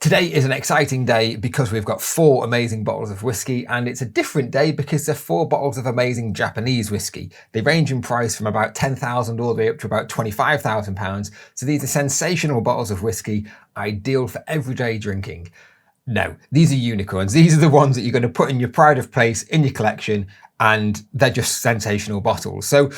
Today is an exciting day because we've got 4 amazing bottles of whiskey, and it's a different day because they're 4 bottles of amazing Japanese whiskey. They range in price from about £10,000 all the way up to about £25,000. So these are sensational bottles of whiskey, ideal for everyday drinking. No, these are unicorns. These are the ones that you're going to put in your pride of place in your collection, and they're just sensational bottles. So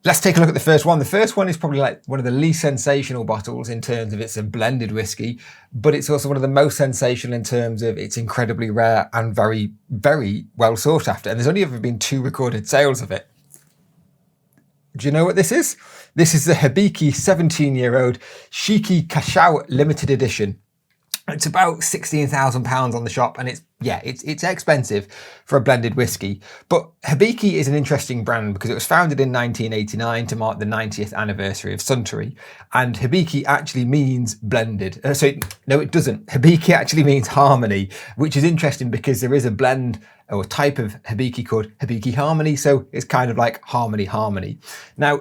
let's take a look at the first one. The first one is probably like one of the least sensational bottles in terms of it's a blended whiskey, but it's also one of the most sensational in terms of it's incredibly rare and very, very well sought after. And there's only ever been 2 recorded sales of it. Do you know what this is? This is the Hibiki 17-year-old Shiki Kacho limited edition. It's about £16,000 on the shop, and it's expensive for a blended whiskey. But Hibiki is an interesting brand because it was founded in 1989 to mark the 90th anniversary of Suntory, and Hibiki actually means blended. No, it doesn't. Hibiki actually means harmony, which is interesting because there is a blend or type of Hibiki called Hibiki Harmony, so it's kind of like harmony. Now,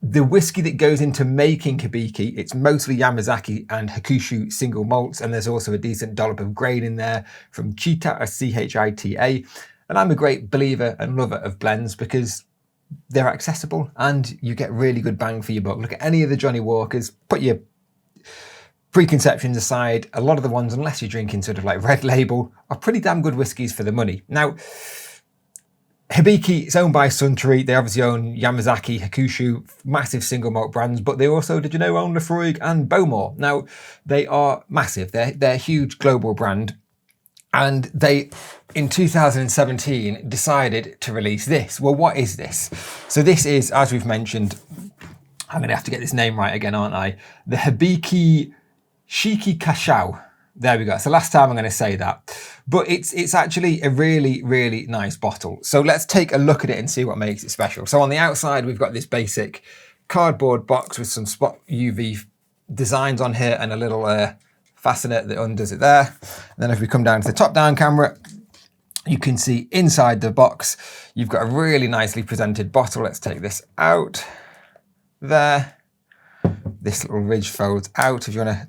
the whiskey that goes into making Hibiki, it's mostly Yamazaki and Hakushu single malts, and there's also a decent dollop of grain in there from Chita, or C-H-I-T-A. And I'm a great believer and lover of blends because they're accessible and you get really good bang for your buck. Look at any of the Johnny Walkers, put your preconceptions aside, a lot of the ones, unless you're drinking sort of like Red Label, are pretty damn good whiskies for the money. Now, Hibiki is owned by Suntory. They obviously own Yamazaki, Hakushu, massive single malt brands, but they also, did you know, own Lafroig and Bowmore. Now, they are massive. They're a huge global brand. And they, in 2017, decided to release this. Well, what is this? So this is, as we've mentioned, I'm going to have to get this name right again, aren't I? The Hibiki Shiki Kacho. There we go. It's the last time I'm going to say that. But it's actually a really, really nice bottle. So let's take a look at it and see what makes it special. So on the outside, we've got this basic cardboard box with some spot UV designs on here and a little fastener that undoes it there. And then if we come down to the top-down camera, you can see inside the box, you've got a really nicely presented bottle. Let's take this out. There. This little ridge folds out if you want to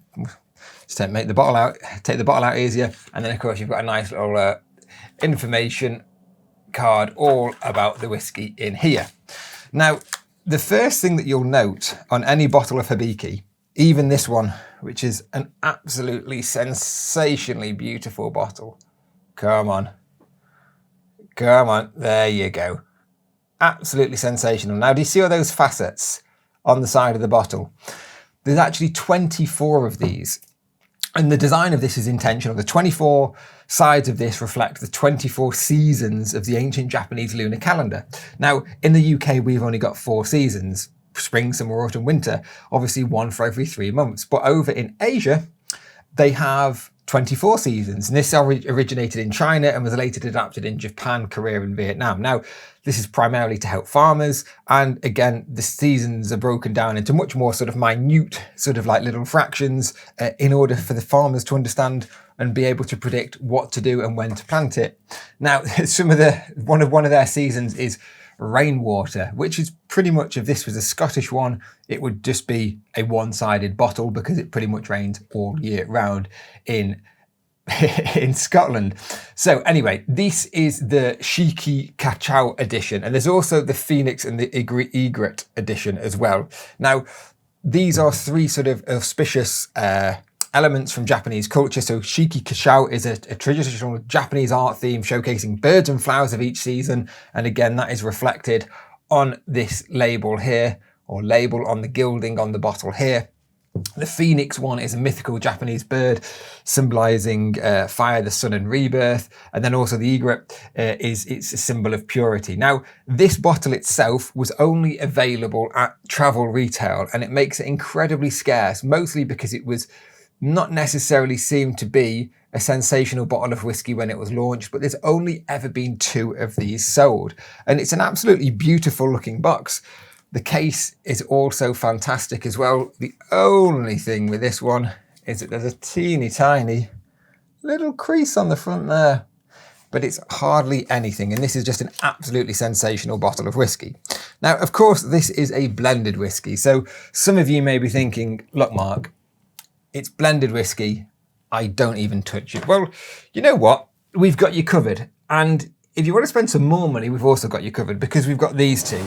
just make the bottle out, take the bottle out easier. And then of course you've got a nice little information card all about the whiskey in here. Now, the first thing that you'll note on any bottle of Hibiki, even this one, which is an absolutely sensationally beautiful bottle. Come on, there you go. Absolutely sensational. Now, do you see all those facets on the side of the bottle? There's actually 24 of these. And the design of this is intentional. The 24 sides of this reflect the 24 seasons of the ancient Japanese lunar calendar. Now, in the UK, we've only got 4 seasons: spring, summer, autumn, winter, obviously one for every 3 months. But over in Asia, they have 24 seasons. And this originated in China and was later adapted in Japan, Korea, and Vietnam. Now, this is primarily to help farmers. And again, the seasons are broken down into much more sort of minute, sort of like little fractions in order for the farmers to understand and be able to predict what to do and when to plant it. Now, one of their seasons is rainwater, which is pretty much, if this was a Scottish one, it would just be a one-sided bottle because it pretty much rains all year round in Scotland. So anyway, this is the Shiki Kacho edition, and there's also the Phoenix and the Egret edition as well. Now, these are 3 sort of auspicious elements from Japanese culture. So Shiki Kacho is a traditional Japanese art theme showcasing birds and flowers of each season. And again, that is reflected on this label here, or label on the gilding on the bottle here. The Phoenix one is a mythical Japanese bird symbolizing fire, the sun, and rebirth. And then also the egret it's a symbol of purity. Now, this bottle itself was only available at travel retail, and it makes it incredibly scarce, mostly because it was not necessarily seemed to be a sensational bottle of whiskey when it was launched, but there's only ever been 2 of these sold. And it's an absolutely beautiful looking box. The case is also fantastic as well. The only thing with this one is that there's a teeny tiny little crease on the front there, but it's hardly anything. And this is just an absolutely sensational bottle of whiskey. Now, of course, this is a blended whiskey. So some of you may be thinking, look, Mark, it's blended whiskey. I don't even touch it. Well, you know what? We've got you covered. And if you want to spend some more money, we've also got you covered because we've got these two.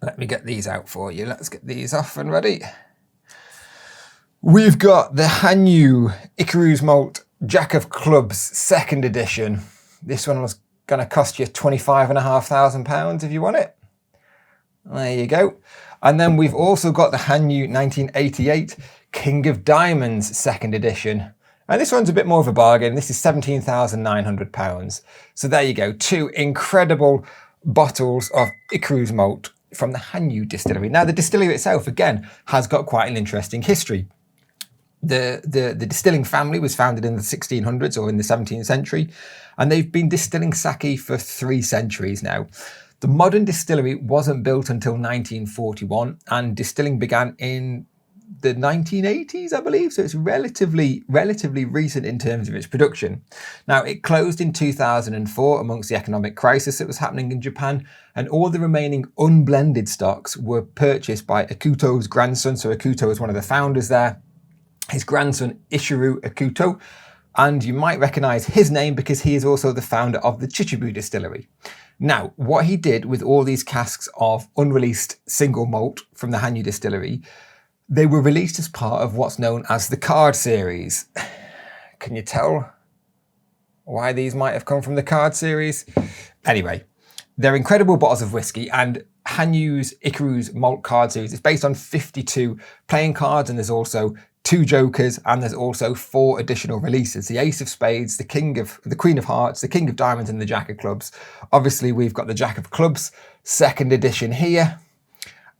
Let me get these out for you. Let's get these off and ready. We've got the Hanyu History Malt Jack of Clubs 2nd edition. This one was going to cost you £25,500 if you want it. There you go. And then we've also got the Hanyu 1988 King of Diamonds 2nd edition. And this one's a bit more of a bargain. This is £17,900. So there you go. 2 incredible bottles of History Malt from the Hanyu distillery. Now, the distillery itself, again, has got quite an interesting history. The distilling family was founded in the 1600s or in the 17th century, and they've been distilling sake for 3 centuries now. The modern distillery wasn't built until 1941, and distilling began in the 1980s, I believe, so it's relatively recent in terms of its production. Now, it closed in 2004 amongst the economic crisis that was happening in Japan, and all the remaining unblended stocks were purchased by Akuto's grandson. So Akuto is one of the founders there. His grandson, Ichiro Akuto, and you might recognize his name because he is also the founder of the Chichibu distillery. Now, what he did with all these casks of unreleased single malt from the Hanyu distillery, they were released as part of what's known as the card series. Can you tell why these might have come from the card series? Anyway, they're incredible bottles of whiskey, and Hanyu's History's Malt card series is based on 52 playing cards, and there's also 2 jokers, and there's also 4 additional releases: the Ace of Spades, the Queen of Hearts, the King of Diamonds, and the Jack of Clubs. Obviously, we've got the Jack of Clubs 2nd edition here,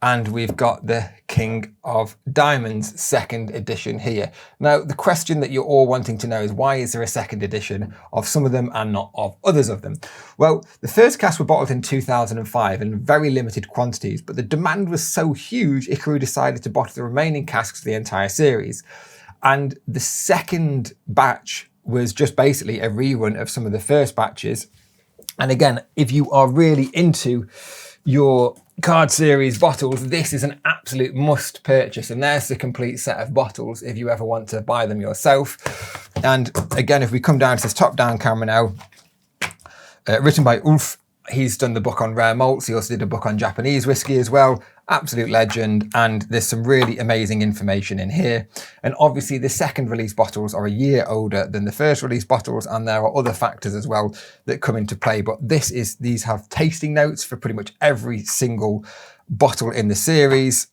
and we've got the King of Diamonds 2nd edition here. Now, the question that you're all wanting to know is, why is there a 2nd edition of some of them and not of others of them? Well, the first casks were bottled in 2005 in very limited quantities, but the demand was so huge, Ichiro decided to bottle the remaining casks for the entire series. And the second batch was just basically a rerun of some of the first batches. And again, if you are really into your card series bottles, this is an absolute must purchase, and there's the complete set of bottles if you ever want to buy them yourself. And again, if we come down to this top down camera now, written by Ulf. He's done the book on rare malts. He also did a book on Japanese whiskey as well. Absolute legend. And there's some really amazing information in here. And obviously the second release bottles are a year older than the first release bottles. And there are other factors as well that come into play. But these have tasting notes for pretty much every single bottle in the series.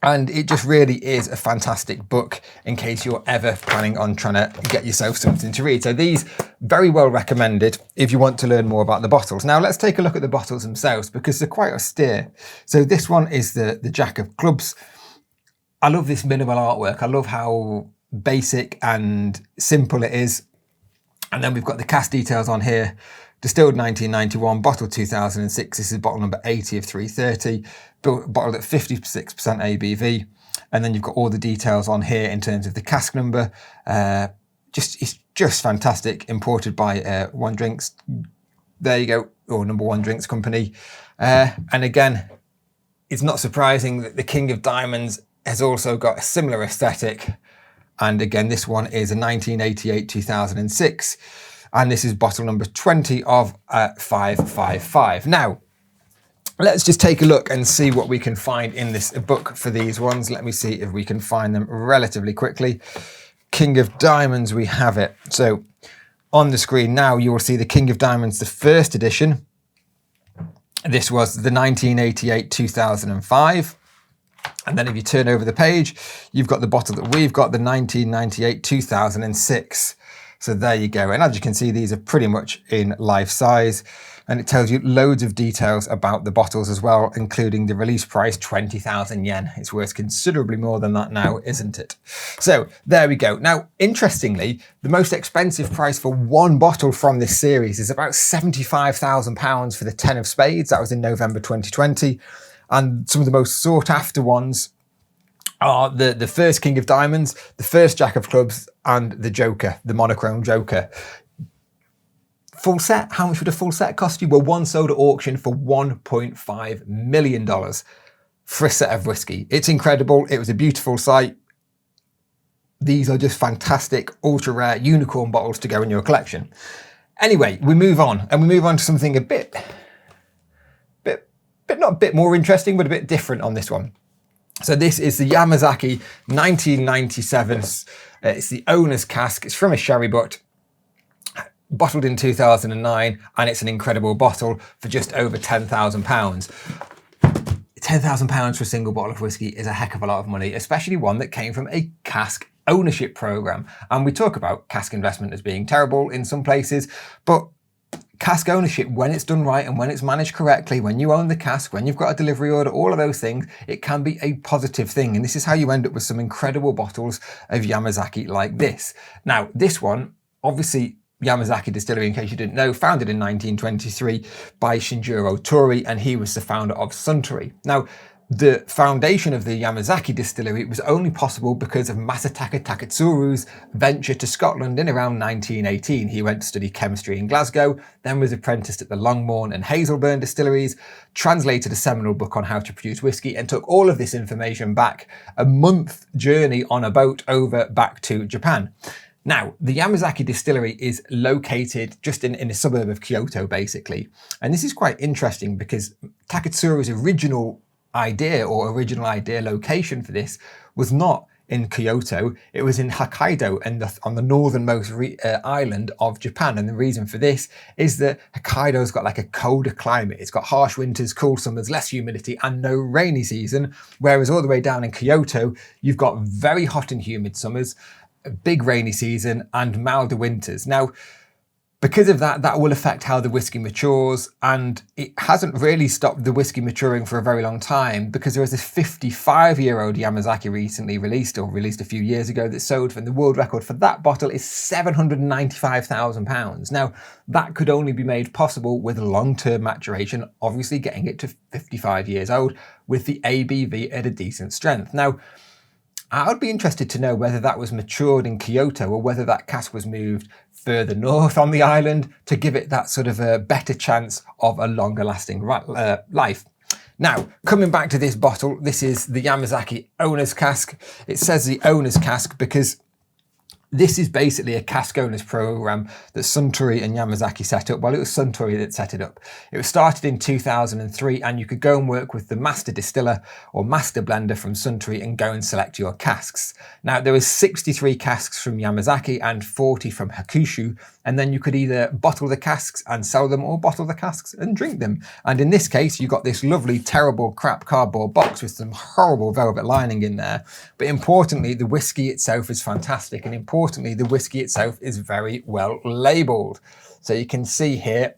And it just really is a fantastic book in case you're ever planning on trying to get yourself something to read. So these, very well recommended if you want to learn more about the bottles. Now let's take a look at the bottles themselves because they're quite austere. So this one is the Jack of Clubs. I love this minimal artwork. I love how basic and simple it is. And then we've got the cask details on here. Distilled 1991, bottled 2006. This is bottle number 80 of 330, bottled at 56% ABV. And then you've got all the details on here in terms of the cask number. It's just fantastic. Imported by One Drinks. There you go, or Number One Drinks Company. And again, it's not surprising that the King of Diamonds has also got a similar aesthetic. And again, this one is a 1988-2006. And this is bottle number 20 of 555. Now, let's just take a look and see what we can find in this book for these ones. Let me see if we can find them relatively quickly. King of Diamonds, we have it. So on the screen now, you will see the King of Diamonds, the first edition. This was the 1988-2005. And then if you turn over the page, you've got the bottle that we've got, the 1998-2006. So there you go. And as you can see, these are pretty much in life size. And it tells you loads of details about the bottles as well, including the release price, 20,000 yen. It's worth considerably more than that now, isn't it? So there we go. Now, interestingly, the most expensive price for one bottle from this series is about £75,000 for the 10 of Spades. That was in November 2020. And some of the most sought after ones are the first King of Diamonds, the first Jack of Clubs, and the Joker, the monochrome Joker. Full set, how much would a full set cost you? Well, one sold at auction for $1.5 million for a set of whiskey. It's incredible. It was a beautiful sight. these are just fantastic, ultra rare unicorn bottles to go in your collection. Anyway, we move on, and we move on to something a bit not a bit more interesting, but a bit different on this one. So this is the Yamazaki 1997. It's the owner's cask. It's from a sherry butt, bottled in 2009, and it's an incredible bottle for just over £10,000. £10,000 for a single bottle of whiskey is a heck of a lot of money, especially one that came from a cask ownership program. And we talk about cask investment as being terrible in some places, but cask ownership, when it's done right and when it's managed correctly, when you own the cask, when you've got a delivery order, all of those things, it can be a positive thing. And this is how you end up with some incredible bottles of Yamazaki like this. Now, this one, obviously, Yamazaki Distillery, in case you didn't know, founded in 1923 by Shinjiro Tori, and he was the founder of Suntory. Now, the foundation of the Yamazaki Distillery was only possible because of Masataka Taketsuru's venture to Scotland in around 1918. He went to study chemistry in Glasgow, then was apprenticed at the Longbourn and Hazelburn distilleries, translated a seminal book on how to produce whiskey, and took all of this information back a month journey on a boat over back to Japan. Now, the Yamazaki Distillery is located just in a suburb of Kyoto, basically. And this is quite interesting because Taketsuru's original idea location for this was not in Kyoto, it was in Hokkaido and on the northernmost island of Japan. And the reason for this is that Hokkaido's got like a colder climate. It's got harsh winters, cool summers, less humidity, and no rainy season. Whereas all the way down in Kyoto, you've got very hot and humid summers, a big rainy season, and milder winters. Now, because of that, that will affect how the whiskey matures, and it hasn't really stopped the whiskey maturing for a very long time, because there was this 55-year-old Yamazaki recently released a few years ago, that sold, and the world record for that bottle is £795,000. Now, that could only be made possible with long-term maturation, obviously getting it to 55 years old with the ABV at a decent strength. Now, I would be interested to know whether that was matured in Kyoto or whether that cask was moved further north on the island to give it that sort of a better chance of a longer lasting life. Now, coming back to this bottle, this is the Yamazaki owner's cask. It says the owner's cask because this is basically a cask owners program that Suntory and Yamazaki set up. Well, it was Suntory that set it up. It was started in 2003, and you could go and work with the master distiller or master blender from Suntory and go and select your casks. Now, there was 63 casks from Yamazaki and 40 from Hakushu, and then you could either bottle the casks and sell them or bottle the casks and drink them. And in this case, you got this lovely, terrible, crap cardboard box with some horrible velvet lining in there. But importantly, the whiskey itself is fantastic, and importantly, the whiskey itself is very well labelled. So you can see here,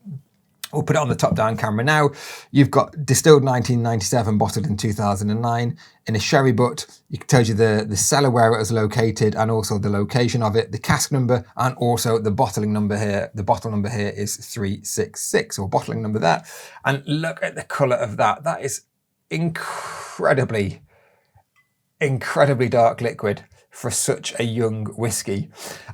we'll put it on the top-down camera now. You've got distilled 1997, bottled in 2009 in a sherry butt. It tells you the cellar where it was located and also the location of it, the cask number, and also the bottling number here. The bottle number here is 366, or bottling number there. And look at the colour of that. That is incredibly dark liquid for such a young whiskey.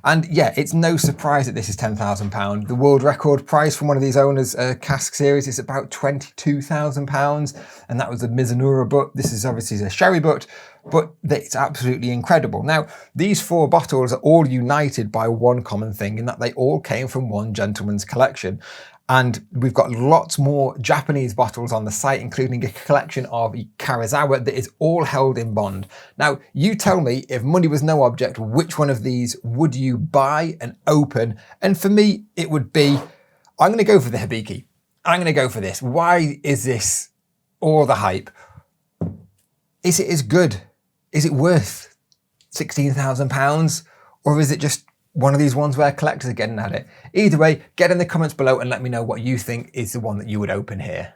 And yeah, it's no surprise that this is £10,000. The world record price from one of these owners' cask series is about £22,000, and that was a Mizunara butt. This is obviously a sherry butt, but it's absolutely incredible. Now, these 4 bottles are all united by one common thing, in that they all came from one gentleman's collection. And we've got lots more Japanese bottles on the site, including a collection of Karazawa that is all held in bond. Now, you tell me, if money was no object, which one of these would you buy and open? And for me, it would be, I'm going to go for the Hibiki. I'm going to go for this. Why is this all the hype? Is it as good? Is it worth £16,000? Or is it just one of these ones where collectors are getting at it? Either way, get in the comments below and let me know what you think is the one that you would open here.